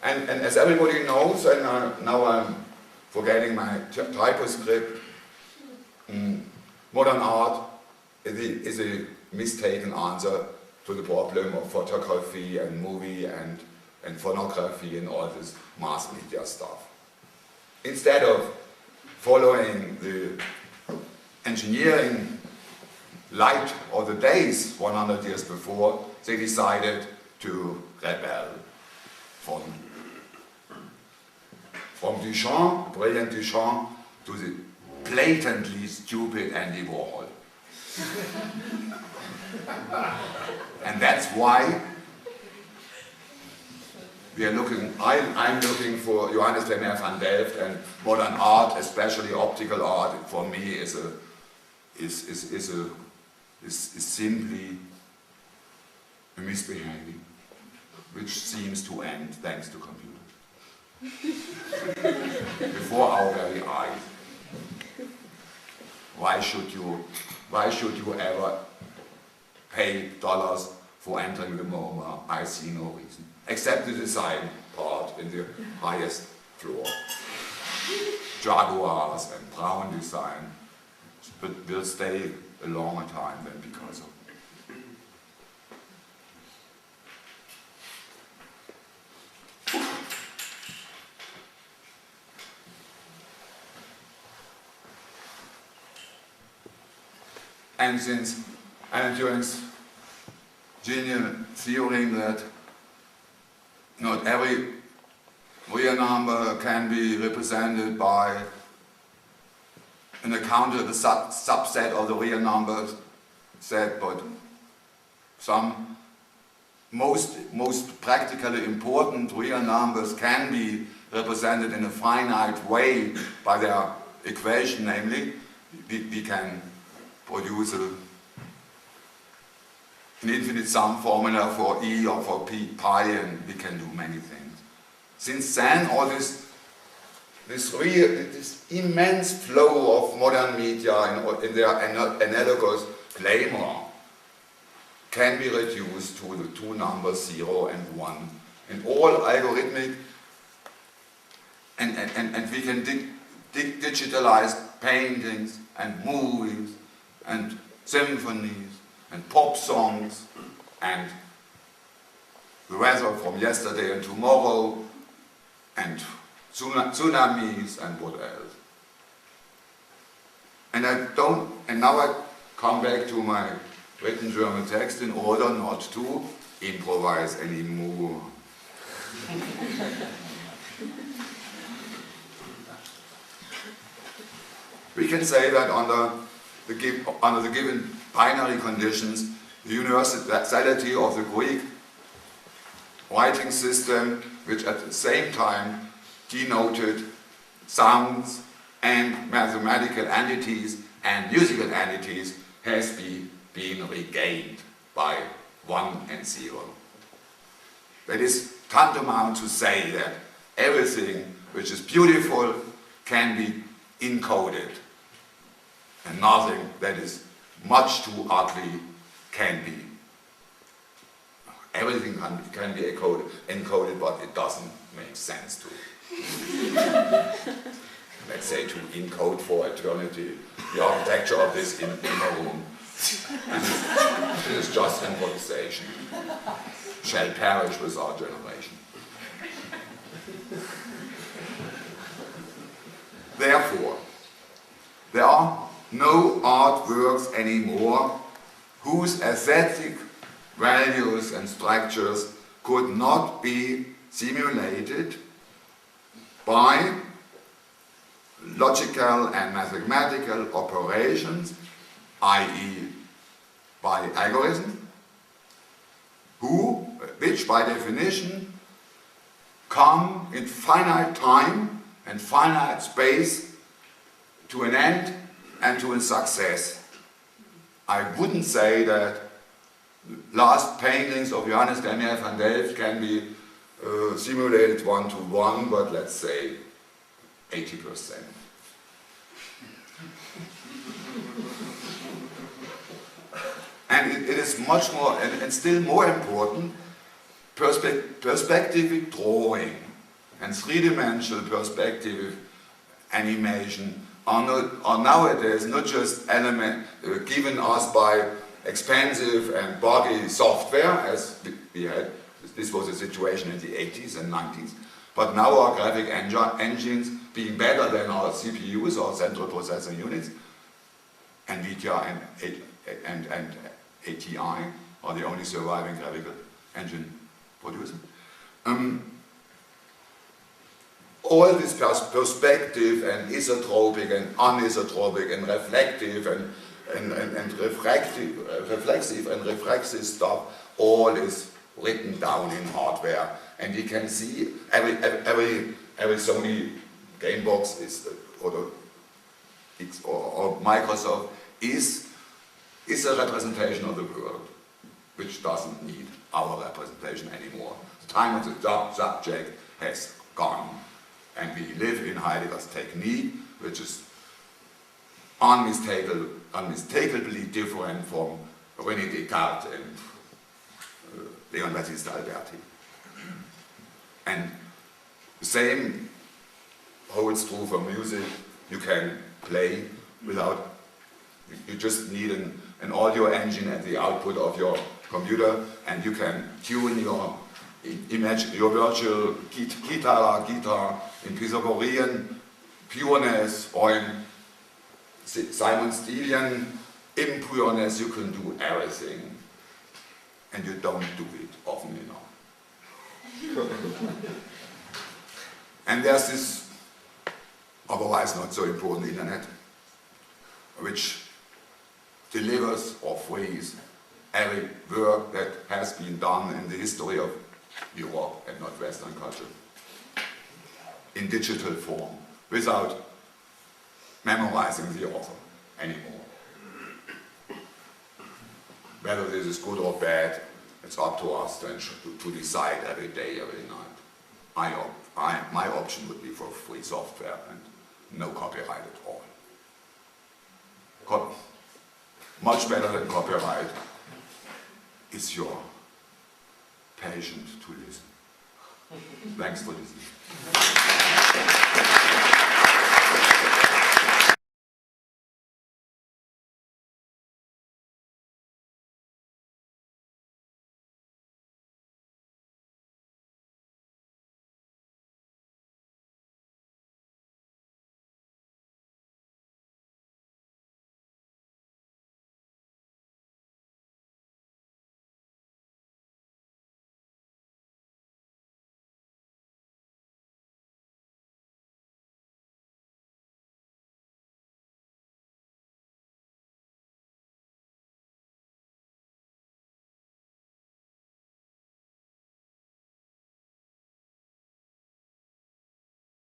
And as everybody knows, and now I'm forgetting my typoscript, modern art is a mistaken answer to the problem of photography and movie and phonography and all this mass media stuff. Instead of following the engineering light of the days 100 years before, they decided to rebel from Duchamp, brilliant Duchamp, to the blatantly stupid Andy Warhol. And that's why we are looking, I'm looking for Johannes Vermeer van Delft, and modern art, especially optical art, for me is simply a misbehaving, which seems to end thanks to computers. Before our very eyes. Why should you ever pay dollars for entering the MoMA? I see no reason. Except the design part in the highest floor. Jaguars and brown design, but will stay a longer time than Picasso. And since Alan Turing's genius theorem that not every real number can be represented by an accountable subset of the real numbers set, but some most practically important real numbers can be represented in a finite way by their equation, namely, we can produce an infinite sum formula for E or for pi, and we can do many things. Since then, all this immense flow of modern media in their analogous glamour can be reduced to the two numbers 0 and 1. And all algorithmic, and we can digitalize paintings and movies and symphonies and pop songs and the weather from yesterday and tomorrow and tsunamis and what else. And now I come back to my written German text in order not to improvise anymore. We can say that under the given binary conditions, the universality of the Greek writing system, which at the same time denoted sounds and mathematical entities and musical entities, has been regained by 1 and 0. That is tantamount to say that everything which is beautiful can be encoded, and nothing that is much too ugly can be. Everything can be encoded, but it doesn't make sense to, let's say, to encode for eternity the architecture of this inner room. This is just improvisation. Shall perish with our generation. Therefore, there are no artworks anymore whose aesthetic values and structures could not be simulated by logical and mathematical operations, i.e. by algorithms, which by definition come in finite time and finite space to an end and to a success. I wouldn't say that last paintings of Johannes Vermeer van Delft can be simulated 1-to-1, but let's say 80%. And it is much more, and still more important, perspective drawing and three-dimensional perspective animation are nowadays not just given us by expensive and buggy software, as we had. This was the situation in the 80s and 90s. But now our graphic engines, being better than our CPUs, or central processing units, NVIDIA and ATI are the only surviving graphical engine producers. All this perspective and isotropic and anisotropic and reflective and reflexive and reflexive stuff, all is written down in hardware, and you can see every Sony game box is or Microsoft is a representation of the world, which doesn't need our representation anymore. The time of the subject has gone, and we live in Heidegger's technique, which is unmistakably different from René Descartes and Leon Battista Alberti. And the same holds true for music. You can play without, you just need an audio engine at the output of your computer, and you can tune your virtual guitar in Pythagorean pureness or in Simon-Stevian impureness. You can do everything, and you don't do it often enough. And there's this otherwise not so important internet, which delivers or frees every work that has been done in the history of Europe and not Western culture in digital form, without memorizing the author anymore. Whether this is good or bad, it's up to us to decide every day, every night. My option would be for free software and no copyright at all. Much better than copyright is your patience to listen. Thanks for listening.